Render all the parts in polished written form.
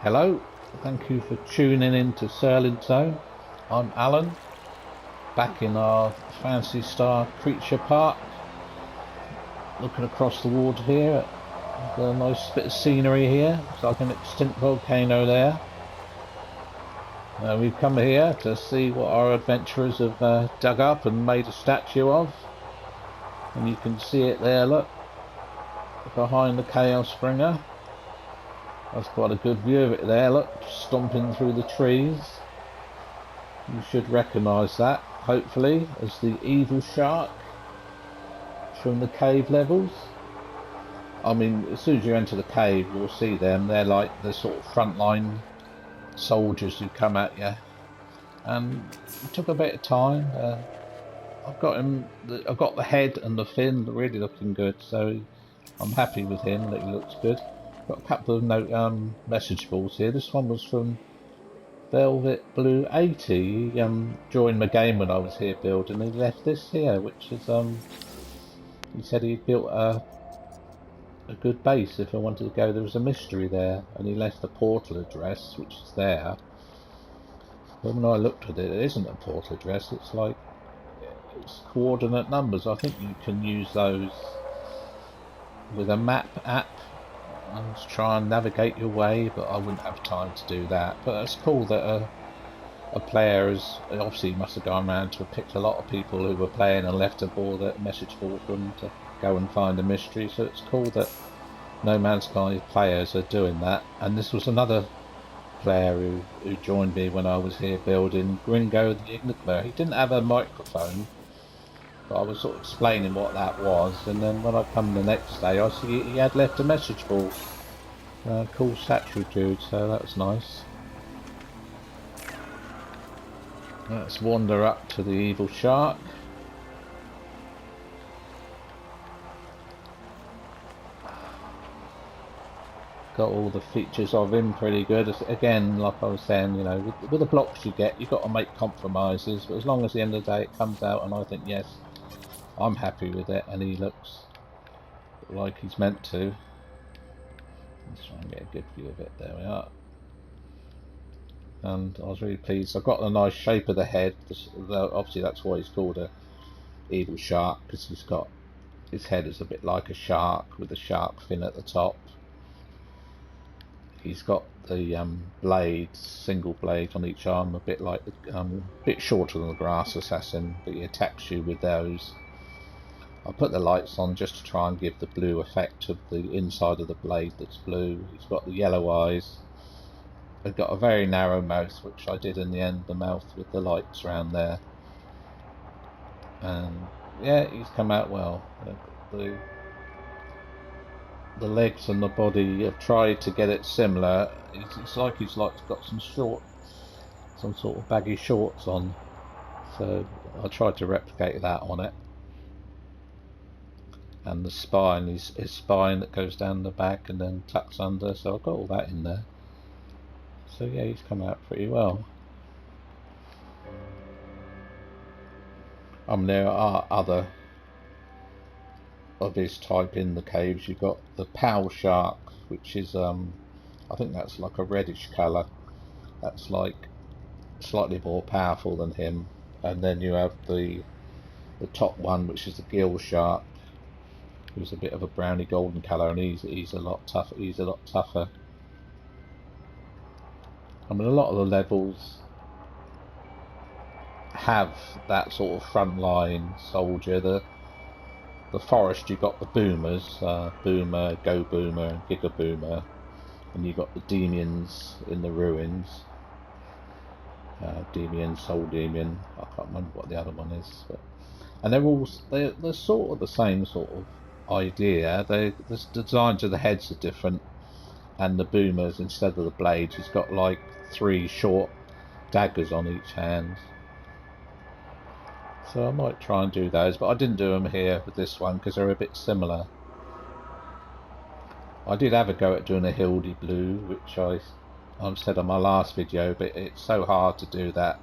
Hello, thank you for tuning in to Serling Zone. I'm Alan, back in our Fantasy Star Creature Park, looking across the water here. Got a nice bit of scenery here. It's like an extinct volcano there. We've come here to see what our adventurers have dug up and made a statue of. And you can see it there, look, behind the Chaos Bringer. That's quite a good view of it there, look, stomping through the trees. You should recognise that, hopefully, as the evil shark from the cave levels. I mean, as soon as you enter the cave, you'll see them. They're like the sort of frontline soldiers who come at you. And it took a bit of time. I've got the head and the fin really looking good, so I'm happy with him that he looks good. Got a couple of message boards here. This one was from Velvet Blue 80. He joined my game when I was here building. He left this here, which is he said he built a good base if I wanted to go. There was a mystery there, and he left the portal address, which is there. But when I looked at it, it isn't a portal address. It's coordinate numbers. I think you can use those with a map app and try and navigate your way, but I wouldn't have time to do that. But it's cool that a player has obviously must have gone around to picked a lot of people who were playing and left a message board for them to go and find a mystery. So it's cool that No Man's Sky players are doing that. And this was another player who joined me when I was here building, Gringo the Enigma. He didn't have a microphone, but I was sort of explaining what that was, and then when I come the next day, I see he had left a message board. Cool statue dude, so that was nice. Let's wander up to the evil shark. Got all the features of him pretty good. Again, like I was saying, you know, with the blocks you get, you've got to make compromises, but as long as at the end of the day it comes out, and I think yes, I'm happy with it, and he looks like he's meant to. Let's try and get a good view of it. There we are. And I was really pleased. I've got a nice shape of the head. Obviously that's why he's called a evil shark, because he's got his head is a bit like a shark with a shark fin at the top. He's got the blades, single blade on each arm, a bit like the bit shorter than the grass assassin, but he attacks you with those. I put the lights on just to try and give the blue effect of the inside of the blade that's blue. He's got the yellow eyes. They've got a very narrow mouth, which I did in the end, the mouth with the lights around there. And yeah, he's come out well. The legs and the body have tried to get it similar. It's like he's got some sort of baggy shorts on. So I tried to replicate that on it. And the spine, his spine that goes down the back and then tucks under, so I've got all that in there. So yeah, he's come out pretty well. There are other of his type in the caves. You've got the Pow Shark, which is I think that's like a reddish colour. That's like slightly more powerful than him. And then you have the top one, which is the Gill Shark, who's a bit of a browny golden colour, and he's a lot tougher. He's a lot tougher. I mean, a lot of the levels have that sort of frontline soldier. The forest, you've got the boomers, Boomer, Go Boomer, and Giga Boomer, and you've got the Demians in the ruins. Demian, Soul Demian. I can't remember what the other one is, and they're sort of the same sort of idea. The designs of the heads are different, and the boomers, instead of the blades, has got like 3 short daggers on each hand. So I might try and do those, but I didn't do them here with this one because they're a bit similar. I did have a go at doing a Hildy Blue, which I said on my last video, but it's so hard to do that.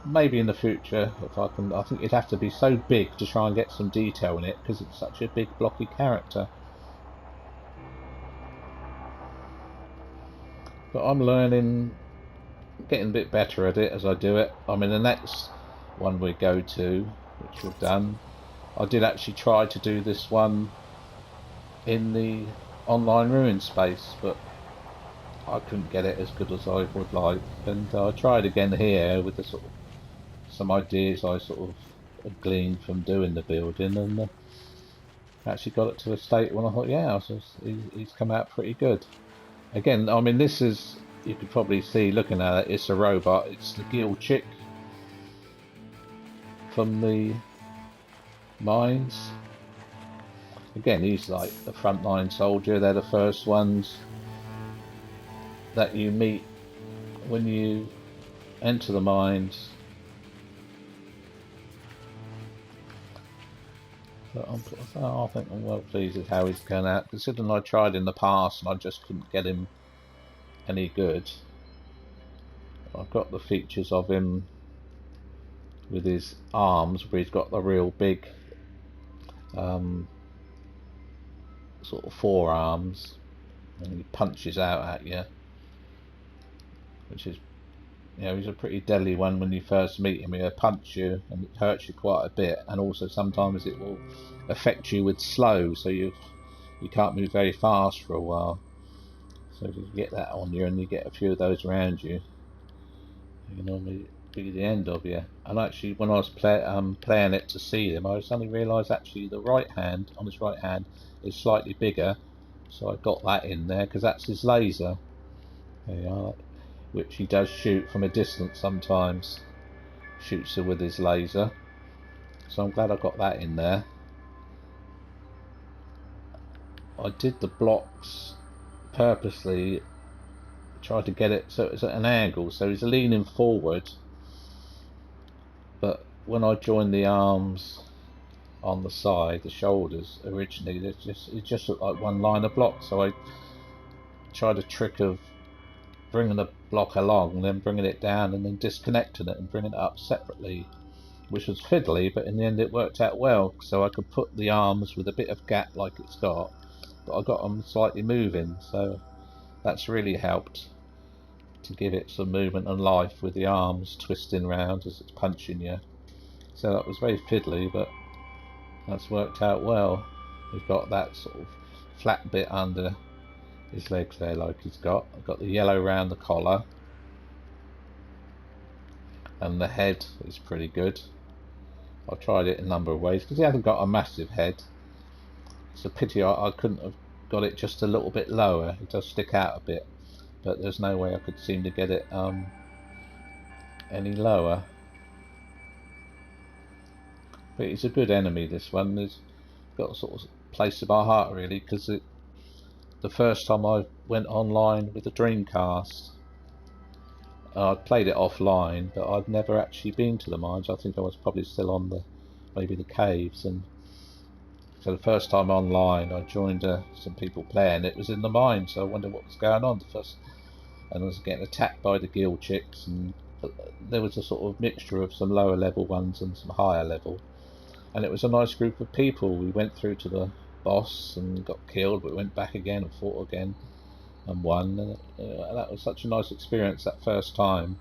Maybe in the future, if I can. I think it'd have to be so big to try and get some detail in it because it's such a big blocky character. But I'm learning, getting a bit better at it as I do it. I mean, the next one we go to, which we've done, I did actually try to do this one in the online ruin space, but I couldn't get it as good as I would like. And I tried again here with the sort of some ideas I sort of gleaned from doing the building, and actually got it to a state when I thought, yeah, he's come out pretty good. Again, I mean, this is, you could probably see looking at it, it's a robot. It's the Gillchic from the mines. Again, he's like the frontline soldier. They're the first ones that you meet when you enter the mines. But I think I'm well pleased with how he's gone out, considering I tried in the past and I just couldn't get him any good. I've got the features of him with his arms, where he's got the real big sort of forearms, and he punches out at you, which is, you know, he's a pretty deadly one when you first meet him. He'll punch you and it hurts you quite a bit, and also sometimes it will affect you with slow, so you can't move very fast for a while. So if you get that on you and you get a few of those around you, you can normally be the end of you. And actually, when I was playing it to see them, I suddenly realised actually the right hand, on his right hand, is slightly bigger, so I got that in there because that's his laser. There you are, which he does shoot from a distance sometimes. Shoots her with his laser, so I'm glad I got that in there. I did the blocks purposely, tried to get it so it's at an angle, so he's leaning forward, but when I joined the arms on the side, the shoulders originally, it just looked like one line of block, so I tried a trick of bringing the block along and then bringing it down and then disconnecting it and bringing it up separately, which was fiddly, but in the end it worked out well, so I could put the arms with a bit of gap like it's got, but I got them slightly moving, so that's really helped to give it some movement and life with the arms twisting around as it's punching you. So that was very fiddly, but that's worked out well. We've got that sort of flat bit under his legs there, like he's got. I've got the yellow around the collar, and the head is pretty good. I've tried it in a number of ways because he hasn't got a massive head. It's a pity I couldn't have got it just a little bit lower. It does stick out a bit, but there's no way I could seem to get it any lower. But it's a good enemy, this one. It's got a sort of place in my heart really, because the first time I went online with the Dreamcast, I'd played it offline, but I'd never actually been to the mines. I think I was probably still on maybe the caves, and so the first time online I joined some people playing. It was in the mines, so I wondered what was going on. And I was getting attacked by the Gillchics, and there was a sort of mixture of some lower level ones and some higher level, and it was a nice group of people. We went through to the boss and got killed, but went back again and fought again and won, and that was such a nice experience that first time,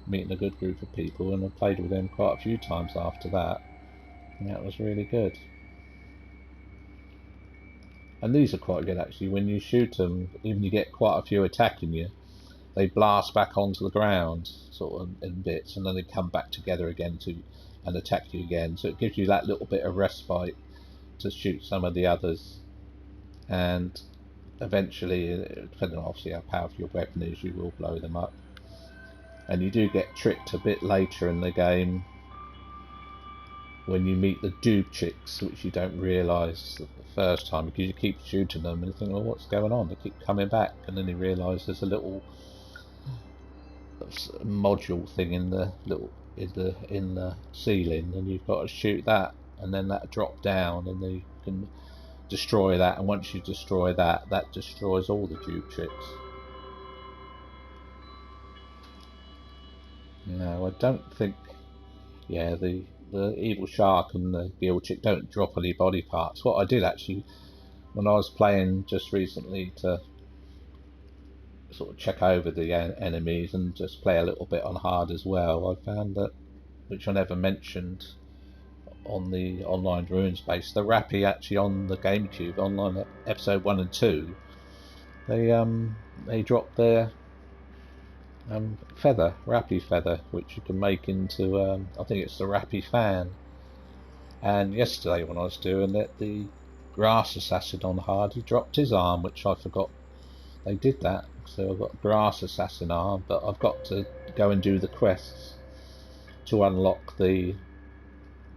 meeting a good group of people, and I played with them quite a few times after that, and that was really good. And these are quite good actually. When you shoot them, even you get quite a few attacking you, they blast back onto the ground sort of in bits, and then they come back together again and attack you again, so it gives you that little bit of respite to shoot some of the others, and eventually, depending on obviously how powerful your weapon is, you will blow them up. And you do get tricked a bit later in the game when you meet the Gillchics, which you don't realise the first time, because you keep shooting them and you think, well, what's going on? They keep coming back, and then you realise there's a little module thing in the ceiling, and you've got to shoot that, and then that drop down, and then you can destroy that, and once you destroy that, that destroys all the Gillchics. No, I don't think, yeah, the evil shark and the Gillchic don't drop any body parts. What I did actually, when I was playing just recently to sort of check over the enemies and just play a little bit on hard as well. I found that, which I never mentioned on the online ruins base, the Rappy actually on the GameCube online episode 1 and 2, they dropped their feather, Rappy feather, which you can make into I think it's the Rappy fan. And yesterday when I was doing it, the grass assassin on hard, he dropped his arm, which I forgot they did that. So I've got grass assassin arm, but I've got to go and do the quests to unlock the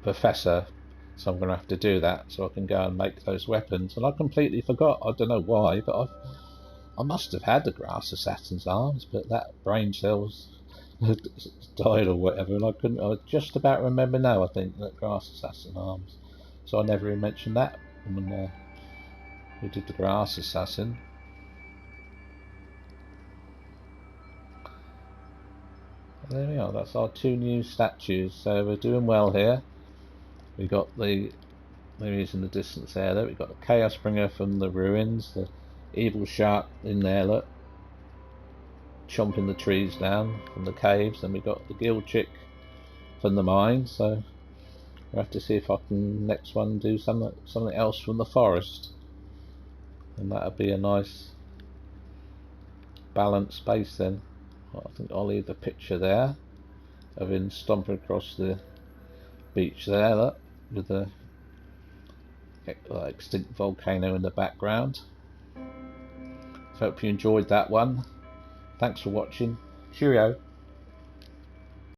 professor, so I'm going to have to do that so I can go and make those weapons. And I completely forgot, I don't know why, but I must have had the grass assassin's arms, but that brain cells died or whatever, and I just about remember now, I think, that grass assassin arms. So I never even mentioned that when we did the grass assassin. There we are, that's our 2 new statues, so we're doing well here. We got the, there he is in the distance there, we got the Chaos Bringer from the ruins, the evil shark in there, look, chomping the trees down from the caves, and we got the Gillchic from the mine, so we'll have to see if I can next one do something else from the forest, and that'll be a nice balanced space then. I think I'll leave the picture there of him stomping across the beach there, look, with the extinct volcano in the background. So hope you enjoyed that one. Thanks for watching. Cheerio.